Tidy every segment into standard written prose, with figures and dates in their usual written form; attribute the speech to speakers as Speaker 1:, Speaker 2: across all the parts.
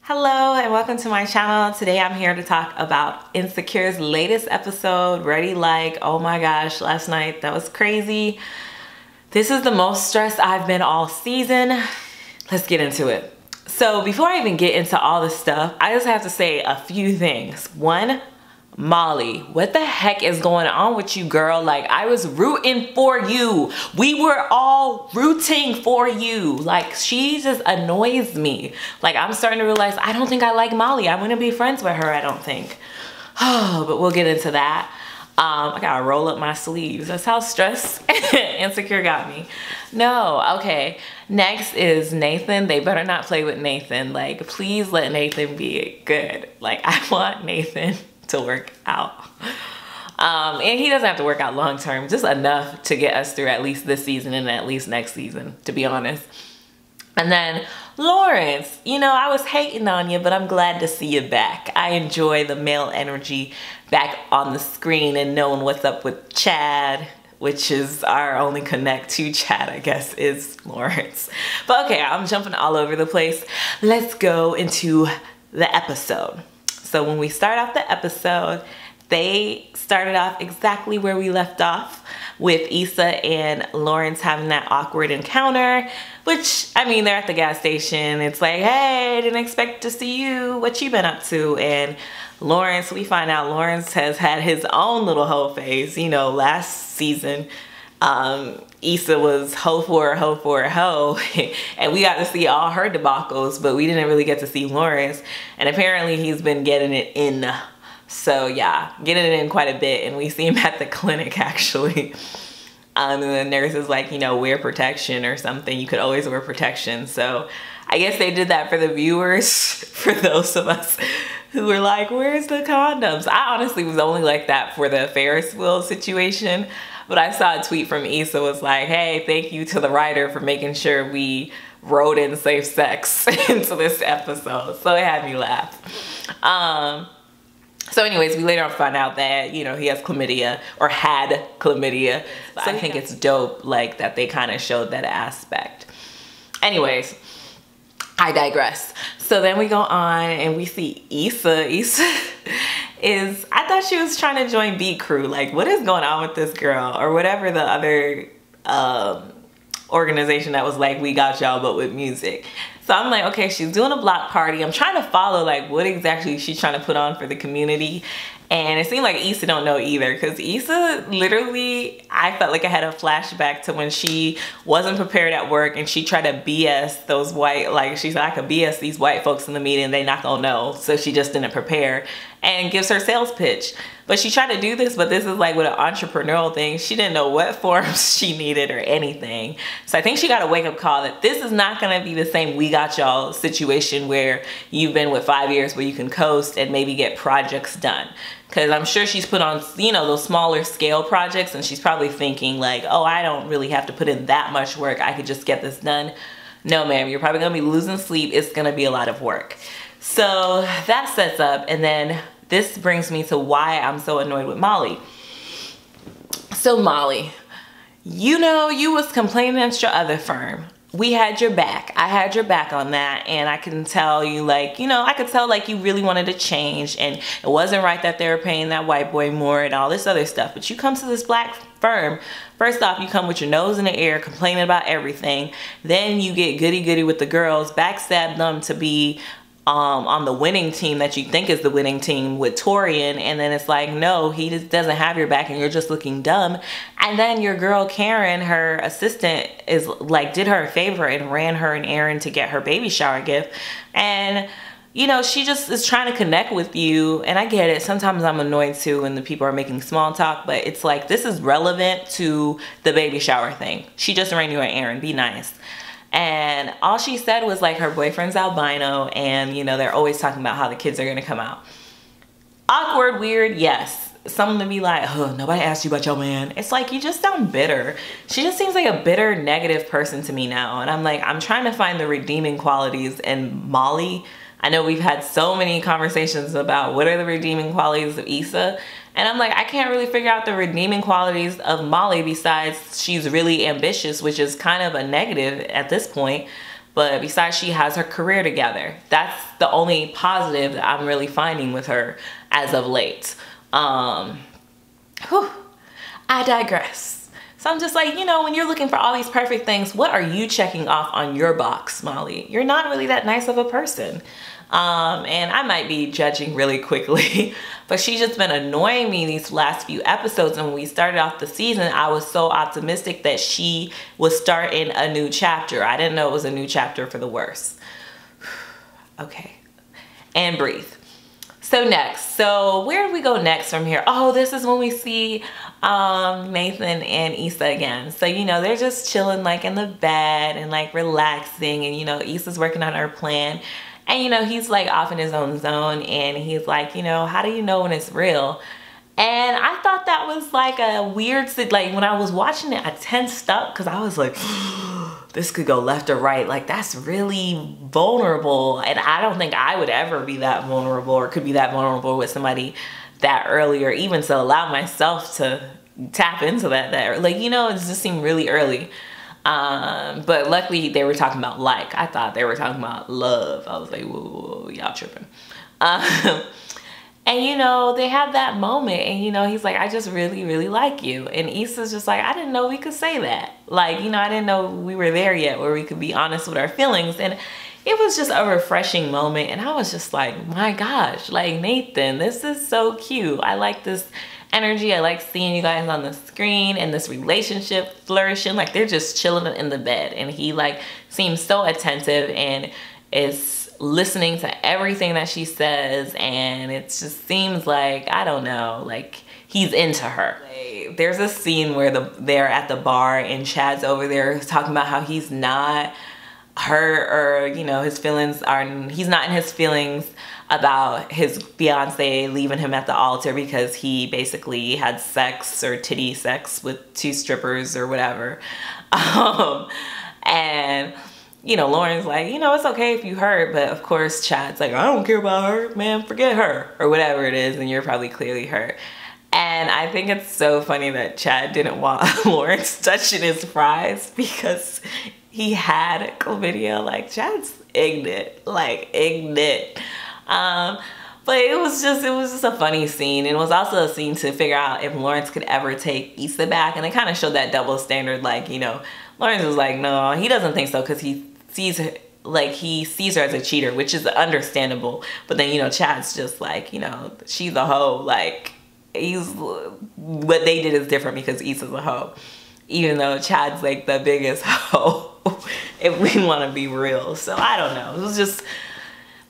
Speaker 1: Hello and welcome to my channel. Today I'm here to talk about Insecure's latest episode, Ready Like. Oh my gosh, last night that was crazy. This is the most stressed I've been all season. Let's get into it. So before I even get into all this stuff, I just have to say a few things. One, Molly, what the heck is going on with you, girl? Like, I was rooting for you. We were all rooting for you. Like, she just annoys me. Like, I'm starting to realize I don't think I like Molly. I wouldn't be friends with her, I don't think. Oh, but we'll get into that. I gotta roll up my sleeves. That's how stressed Insecure got me. No, okay. Next is Nathan. They better not play with Nathan. Like, please let Nathan be good. Like, I want Nathan to work out. And he doesn't have to work out long term, just enough to get us through at least this season and at least next season, to be honest. And then Lawrence, you know, I was hating on you, but I'm glad to see you back. I enjoy the male energy back on the screen and knowing what's up with Chad, which is our only connect to Chad, I guess, is Lawrence. But okay, I'm jumping all over the place. Let's go into the episode. So when we start off the episode, they started off exactly where we left off with Issa and Lawrence having that awkward encounter, which, I mean, they're at the gas station. It's like, hey, didn't expect to see you. What you been up to? And Lawrence, we find out Lawrence has had his own little hoe phase. You know, last season, Issa was hoe for a hoe, and we got to see all her debacles, but we didn't really get to see Lawrence, and apparently he's been getting it in. So yeah, getting it in quite a bit, and we see him at the clinic actually. And the nurse is like, you know, wear protection or something. You could always wear protection. So I guess they did that for the viewers, for those of us who were like, where's the condoms? I honestly was only like that for the Ferris wheel situation. But I saw a tweet from Issa was like, hey, thank you to the writer for making sure we wrote in safe sex into this episode. So it had me laugh. So anyways, we later on find out that, you know, he has chlamydia or had chlamydia. So I think it's dope, like, that they kind of showed that aspect. Anyways, I digress. So then we go on and we see Issa. Issa is, I thought she was trying to join Beat Crew. Like, what is going on with this girl? Or whatever the other organization that was like, we got y'all, but with music. So I'm like, okay, she's doing a block party. I'm trying to follow, like, what exactly she's trying to put on for the community. And it seemed like Issa don't know either, because Issa literally, I felt like I had a flashback to when she wasn't prepared at work and she tried to BS those white, like, she said, I could BS these white folks in the meeting, they not gonna know. So she just didn't prepare and gives her sales pitch. But she tried to do this, but this is like with an entrepreneurial thing. She didn't know what forms she needed or anything. So I think she got a wake up call that this is not gonna be the same we got y'all situation where you've been with 5 years where you can coast and maybe get projects done. Because I'm sure she's put on, you know, those smaller scale projects and she's probably thinking like, oh, I don't really have to put in that much work. I could just get this done. No, ma'am, you're probably gonna be losing sleep. It's gonna be a lot of work. So that sets up, and then this brings me to why I'm so annoyed with Molly. So Molly, you know, you was complaining against your other firm. We had your back. I had your back on that, and I can tell you, like, you know, I could tell like you really wanted to change, and it wasn't right that they were paying that white boy more and all this other stuff. But you come to this black firm, first off, you come with your nose in the air complaining about everything. Then you get goody-goody with the girls, backstab them to be on the winning team that you think is the winning team with Torian, and then it's like, no, he just doesn't have your back and you're just looking dumb. And then your girl Karen, her assistant, is like, did her a favor and ran her an errand to get her baby shower gift. And you know, she just is trying to connect with you, and I get it. Sometimes I'm annoyed too when the people are making small talk, but it's like, this is relevant to the baby shower thing. She just ran you an errand, be nice. And all she said was like her boyfriend's albino, and you know, they're always talking about how the kids are gonna come out. Awkward, weird, yes. Someone to be like, oh, nobody asked you about your man. It's like, you just sound bitter. She just seems like a bitter, negative person to me now. And I'm like, I'm trying to find the redeeming qualities in Molly. I know we've had so many conversations about what are the redeeming qualities of Issa. And I'm like, I can't really figure out the redeeming qualities of Molly besides she's really ambitious, which is kind of a negative at this point. But besides, she has her career together. That's the only positive that I'm really finding with her as of late. I digress. So I'm just like, you know, when you're looking for all these perfect things, what are you checking off on your box, Molly? You're not really that nice of a person. And I might be judging really quickly, but she's just been annoying me these last few episodes. And when we started off the season, I was so optimistic that she would start in a new chapter. I didn't know it was a new chapter for the worse. Okay, and breathe. So next, so where do we go next from here? Oh, this is when we see Nathan and Issa again. So, you know, they're just chilling like in the bed and like relaxing, and you know, Issa's working on her plan. And, you know, he's like off in his own zone, and he's like, you know, how do you know when it's real? And I thought that was like a weird, like when I was watching it, I tensed up because I was like, this could go left or right. Like, that's really vulnerable. And I don't think I would ever be that vulnerable or could be that vulnerable with somebody that early, or even to allow myself to tap into that like, you know, it just seemed really early. But luckily they were talking about like, I thought they were talking about love. I was like, whoa, y'all tripping. And you know, they had that moment, and you know, he's like, I just really, really like you. And Issa's just like, I didn't know we could say that. Like, you know, I didn't know we were there yet where we could be honest with our feelings. And it was just a refreshing moment. And I was just like, my gosh, like, Nathan, this is so cute. I like this energy. I like seeing you guys on the screen and this relationship flourishing. Like, they're just chilling in the bed, and he like seems so attentive and is listening to everything that she says, and it just seems like, I don't know, like he's into her. Like, there's a scene where they're at the bar and Chad's over there talking about how he's not her, or you know, his feelings are, he's not in his feelings about his fiance leaving him at the altar because he basically had sex or titty sex with 2 strippers or whatever. And you know, Lauren's like, you know, it's okay if you hurt, but of course Chad's like, I don't care about her, man, forget her, or whatever it is, and you're probably clearly hurt. And I think it's so funny that Chad didn't want Lawrence touching his fries because he had chlamydia. Like, Chad's ignorant, like ignorant. But it was just a funny scene. And it was also a scene to figure out if Lawrence could ever take Issa back. And it kind of showed that double standard, like, you know, Lawrence was like, no, he doesn't think so because he sees her, like, he sees her as a cheater, which is understandable. But then, you know, Chad's just like, you know, she's a hoe. Like, what they did is different because Issa's a hoe. Even though Chad's like the biggest hoe, if we want to be real. So I don't know. It was just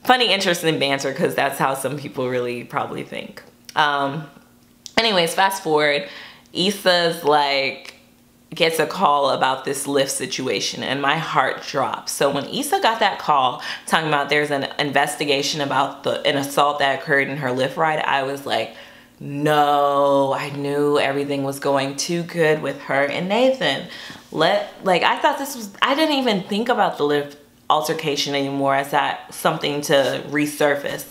Speaker 1: funny, interesting banter because that's how some people really probably think. Anyways, fast forward. Issa's like, gets a call about this lift situation, and my heart drops. So when Issa got that call talking about there's an investigation about an assault that occurred in her lift ride, I was like, no, I knew everything was going too good with her and Nathan. I thought this was, I didn't even think about the lift altercation anymore as that something to resurface.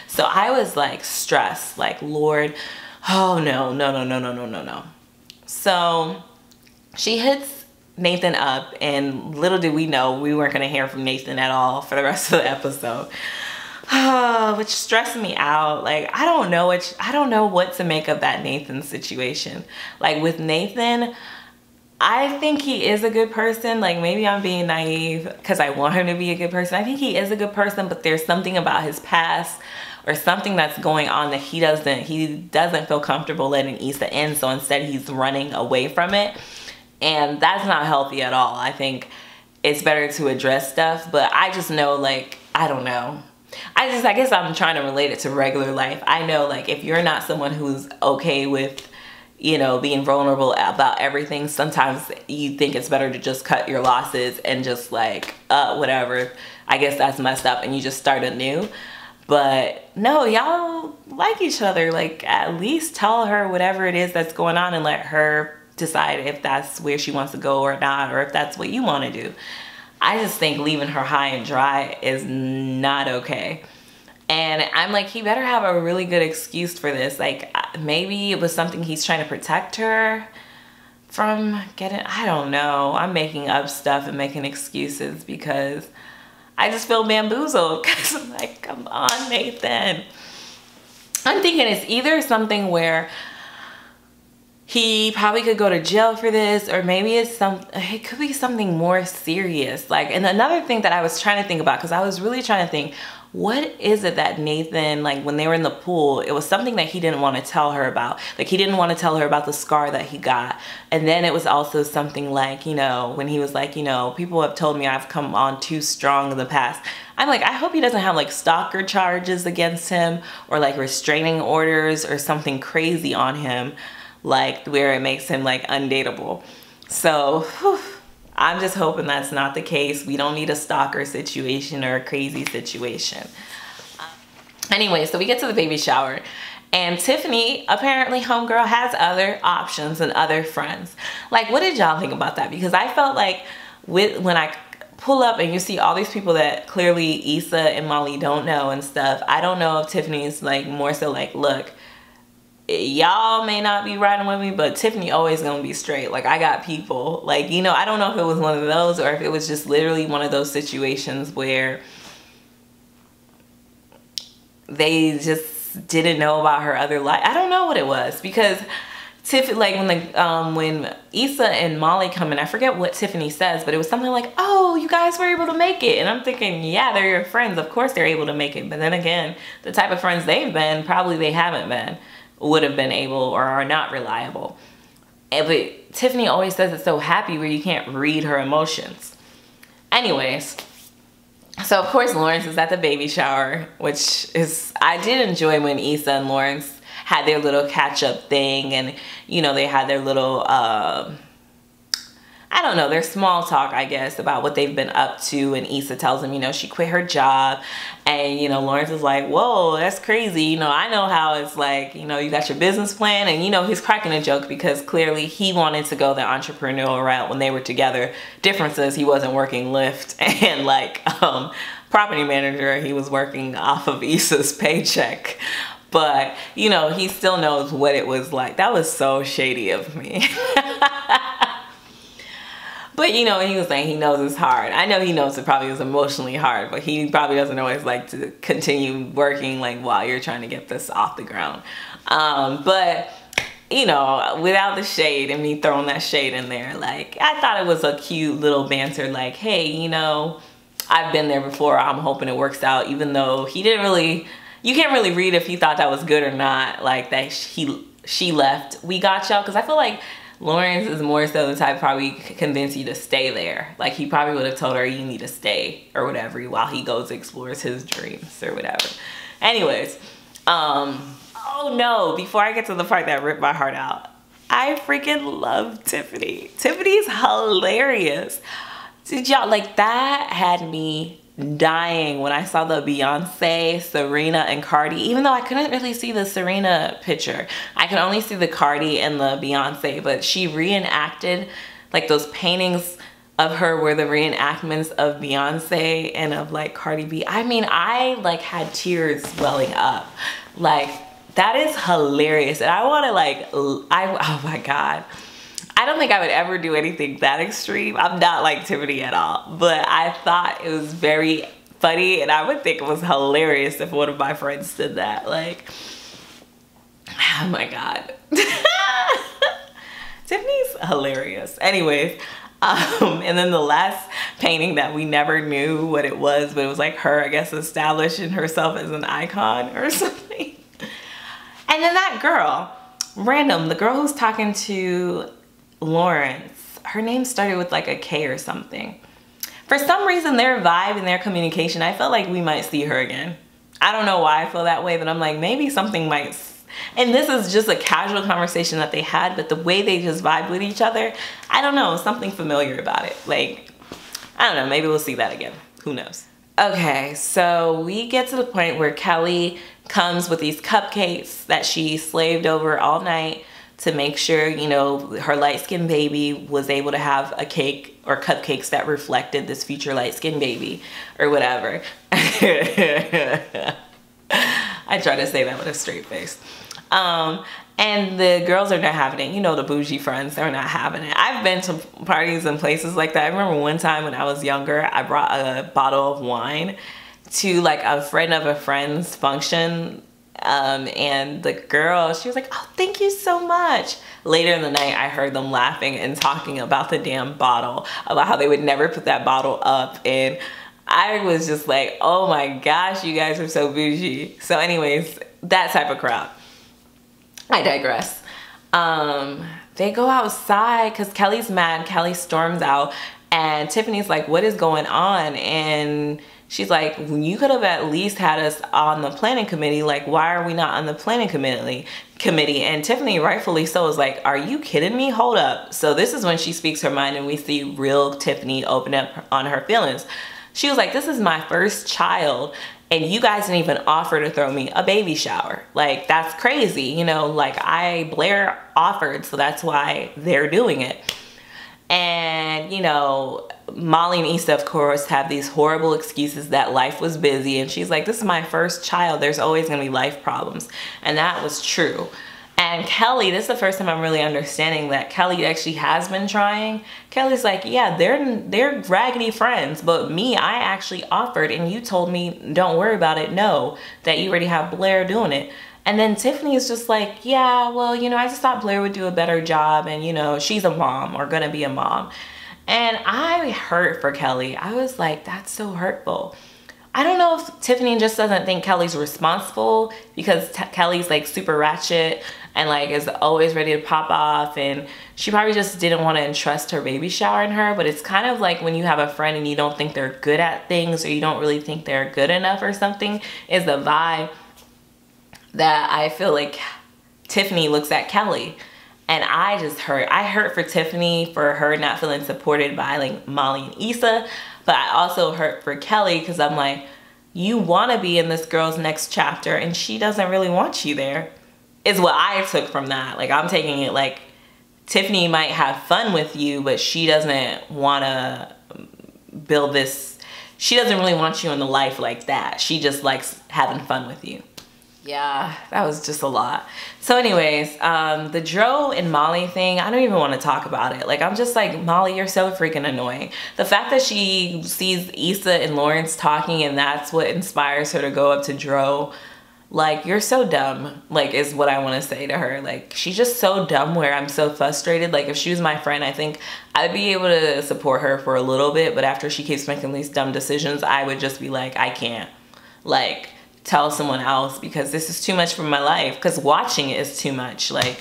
Speaker 1: So I was like stressed, like, Lord, oh no, no, no, no, no, no, no, no. So she hits Nathan up, and little did we know we weren't going to hear from Nathan at all for the rest of the episode. Which stressed me out. Like, I don't know what to make of that Nathan situation. Like, with Nathan, I think he is a good person. Like, maybe I'm being naive because I want him to be a good person. I think he is a good person, but there's something about his past or something that's going on that he doesn't feel comfortable letting Issa in. So instead he's running away from it. And that's not healthy at all. I think it's better to address stuff, but I just know, like, I don't know. I guess I'm trying to relate it to regular life. I know, like, if you're not someone who's okay with, you know, being vulnerable about everything, sometimes you think it's better to just cut your losses and just like, whatever, I guess that's messed up, and you just start anew. But no, y'all like each other. Like, at least tell her whatever it is that's going on and let her decide if that's where she wants to go or not, or if that's what you want to do. I just think leaving her high and dry is not okay. And I'm like, he better have a really good excuse for this. Like, maybe it was something he's trying to protect her from getting, I don't know. I'm making up stuff and making excuses because I just feel bamboozled because I'm like, come on, Nathan. I'm thinking it's either something where he probably could go to jail for this, or maybe it could be something more serious. Like, and another thing that I was trying to think about, because I was really trying to think, what is it that Nathan, like when they were in the pool, it was something that he didn't want to tell her about. Like he didn't want to tell her about the scar that he got. And then it was also something like, you know, when he was like, you know, people have told me I've come on too strong in the past. I'm like, I hope he doesn't have like stalker charges against him, or like restraining orders or something crazy on him, like where it makes him like undateable. So whew, I'm just hoping that's not the case. We don't need a stalker situation or a crazy situation. Anyway, so we get to the baby shower, and Tiffany, apparently homegirl, has other options and other friends. Like, what did y'all think about that? Because I felt like when I pull up and you see all these people that clearly Issa and Molly don't know and stuff, I don't know if Tiffany's like more so like, look, y'all may not be riding with me, but Tiffany always gonna be straight. Like, I got people, like, you know, I don't know if it was one of those or if it was just literally one of those situations where they just didn't know about her other life. I don't know what it was, because Tiffany, like when Issa and Molly come in, I forget what Tiffany says, but it was something like, oh, you guys were able to make it. And I'm thinking, yeah, they're your friends, of course they're able to make it. But then again, the type of friends they've been, probably they haven't been, would have been able, or are not reliable. But Tiffany always says it's so happy where you can't read her emotions. Anyways, so of course Lawrence is at the baby shower, which is, I did enjoy when Issa and Lawrence had their little catch-up thing, and you know, they had their little I don't know, their small talk, I guess, about what they've been up to. And Issa tells him, you know, she quit her job. And, you know, Lawrence is like, whoa, that's crazy. You know, I know how it's like, you know, you got your business plan. And, you know, he's cracking a joke because clearly he wanted to go the entrepreneurial route when they were together. Difference is he wasn't working Lyft and like property manager. He was working off of Issa's paycheck. But, you know, he still knows what it was like. That was so shady of me. But, you know, he was saying he knows it's hard. I know he knows it probably is emotionally hard, but he probably doesn't always like to continue working like while you're trying to get this off the ground. But, you know, without the shade and me throwing that shade in there, like, I thought it was a cute little banter, like, hey, you know, I've been there before. I'm hoping it works out, even though he didn't really, you can't really read if he thought that was good or not, like that she left. We got y'all, because I feel like Lawrence is more so the type probably convince you to stay there. Like, he probably would have told her you need to stay or whatever while he goes explores his dreams or whatever. Anyways, oh no, before I get to the part that ripped my heart out, I freaking love Tiffany. Tiffany's hilarious. Did y'all, like, that had me dying when I saw the Beyonce, Serena, and Cardi, even though I couldn't really see the Serena picture. I could only see the Cardi and the Beyonce, but she reenacted, like, those paintings of her were the reenactments of Beyonce and of like Cardi B. I mean, I like had tears welling up. Like, that is hilarious. And I want to like, oh my God. I don't think I would ever do anything that extreme. I'm not like Tiffany at all, but I thought it was very funny, and I would think it was hilarious if one of my friends did that. Like, oh my God. Tiffany's hilarious. Anyways, and then the last painting that we never knew what it was, but it was like her, I guess, establishing herself as an icon or something. And then that girl, random, the girl who's talking to Lawrence, her name started with like a K or something. For some reason, their vibe and their communication, I felt like we might see her again. I don't know why I feel that way, but I'm like, maybe something might. And this is just a casual conversation that they had, but the way they just vibe with each other, I don't know, something familiar about it. Like, I don't know, maybe we'll see that again. Who knows? Okay, so we get to the point where Kelly comes with these cupcakes that she slaved over all night to make sure, you know, her light-skinned baby was able to have a cake or cupcakes that reflected this future light-skinned baby or whatever. I try to say that with a straight face. And the girls are not having it. You know, the bougie friends, they're not having it. I've been to parties and places like that. I remember one time when I was younger, I brought a bottle of wine to like a friend of a friend's function. And the girl, she was like, oh, thank you so much. Later in the night, I heard them laughing and talking about the damn bottle, about how they would never put that bottle up. And I was just like, oh my gosh, you guys are so bougie. So anyways, that type of crowd. I digress. They go outside because Kelly's mad. Kelly storms out and Tiffany's like, what is going on? And she's like, you could have at least had us on the planning committee. Like, why are we not on the planning committee? And Tiffany, rightfully so, is like, are you kidding me? Hold up. So this is when she speaks her mind and we see real Tiffany open up on her feelings. She was like, this is my first child and you guys didn't even offer to throw me a baby shower. Like, that's crazy. You know, like Blair offered, so that's why they're doing it. And, you know, Molly and Issa, of course, have these horrible excuses that life was busy. And she's like, this is my first child. There's always going to be life problems. And that was true. And Kelly, this is the first time I'm really understanding that Kelly actually has been trying. Kelly's like, yeah, they're raggedy friends, but me, I actually offered and you told me, don't worry about it. No, that you already have Blair doing it. And then Tiffany is just like, yeah, well, you know, I just thought Blair would do a better job and, you know, she's a mom or gonna be a mom. And I hurt for Kelly. I was like, that's so hurtful. I don't know if Tiffany just doesn't think Kelly's responsible because Kelly's like super ratchet and like is always ready to pop off, and she probably just didn't want to entrust her baby shower in her. But it's kind of like when you have a friend and you don't think they're good at things or you don't really think they're good enough or something, is the vibe that I feel like Tiffany looks at Kelly. And I hurt for Tiffany for her not feeling supported by like Molly and Issa. But I also hurt for Kelly because I'm like, you want to be in this girl's next chapter and she doesn't really want you there, is what I took from that. Like, I'm taking it like Tiffany might have fun with you, but she doesn't want to build this. She doesn't really want you in the life like that. She just likes having fun with you. Yeah, that was just a lot. So anyways, the Dro and Molly thing, I don't even want to talk about it. Like, I'm just like, Molly, you're so freaking annoying. The fact that she sees Issa and Lawrence talking and that's what inspires her to go up to Dro, like, you're so dumb, like, is what I want to say to her. Like, she's just so dumb where I'm so frustrated. Like, if she was my friend, I think I'd be able to support her for a little bit, but after she keeps making these dumb decisions, I would just be like, I can't. Like, tell someone else because this is too much for my life, because watching it is too much. Like,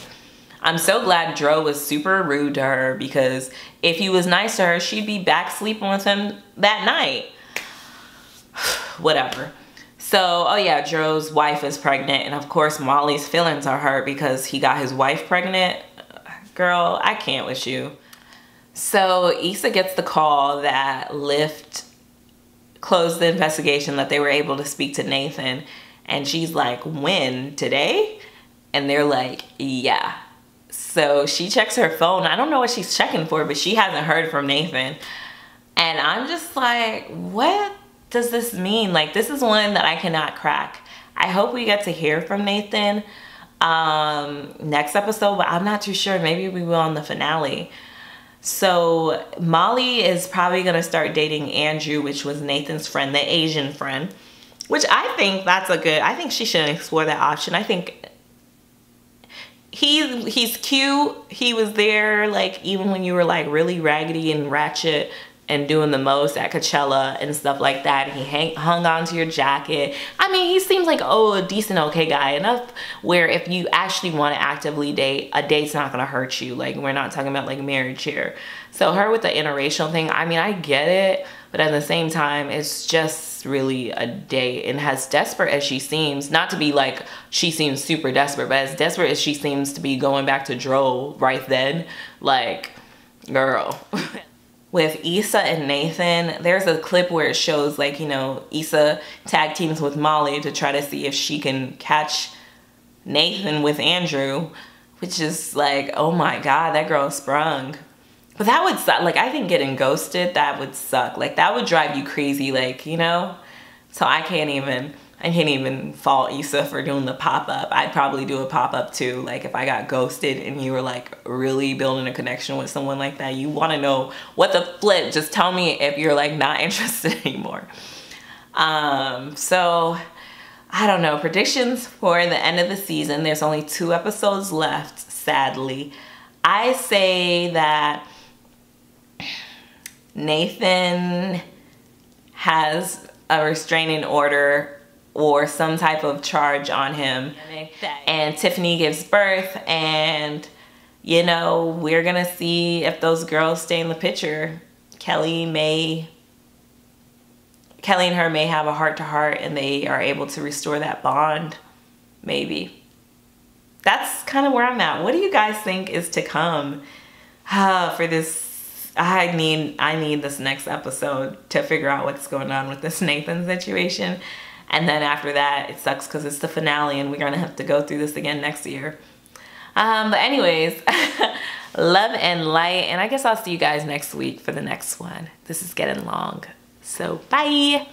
Speaker 1: I'm so glad Dro was super rude to her, because if he was nice to her, she'd be back sleeping with him that night. Whatever. So, oh yeah, Dro's wife is pregnant, and of course Molly's feelings are hurt because he got his wife pregnant. Girl, I can't with you. So Issa gets the call that Lyft closed the investigation, that they were able to speak to Nathan, and she's like, when? Today? And they're like, yeah. So she checks her phone. I don't know what she's checking for, but she hasn't heard from Nathan. And I'm just like, what does this mean? Like, this is one that I cannot crack. I hope we get to hear from Nathan next episode, but I'm not too sure. Maybe we will on the finale. So Molly is probably gonna start dating Andrew, which was Nathan's friend, the Asian friend, which I think that's I think she should explore that option. I think he's cute. He was there, like, even when you were like really raggedy and ratchet and doing the most at Coachella and stuff like that. He hung on to your jacket. I mean, he seems like, oh, a decent, okay guy, enough where if you actually want to actively date, a date's not gonna hurt you. Like, we're not talking about like marriage here. So her with the interracial thing, I mean, I get it, but at the same time, it's just really a date. And as desperate as she seems, not to be like she seems super desperate, but as desperate as she seems to be going back to Dro right then, like, girl. With Issa and Nathan, there's a clip where it shows, like, you know, Issa tag teams with Molly to try to see if she can catch Nathan with Andrew, which is like, oh my God, that girl sprung. But that would suck. Like, I think getting ghosted, that would suck. Like, that would drive you crazy, like, you know? So I can't even. I can't even fault Issa for doing the pop-up. I'd probably do a pop-up too. Like if I got ghosted and you were like really building a connection with someone like that, you want to know what the flip. Just tell me if you're like not interested anymore. So I don't know, predictions for the end of the season. There's only 2 episodes left, sadly. I say that Nathan has a restraining order or some type of charge on him, and Tiffany gives birth, and you know, we're gonna see if those girls stay in the picture. Kelly and her may have a heart-to-heart and they are able to restore that bond, maybe. That's kind of where I'm at. What do you guys think is to come for this? I need this next episode to figure out what's going on with this Nathan situation. And then after that, it sucks because it's the finale and we're going to have to go through this again next year. But anyways, love and light. And I guess I'll see you guys next week for the next one. This is getting long. So bye.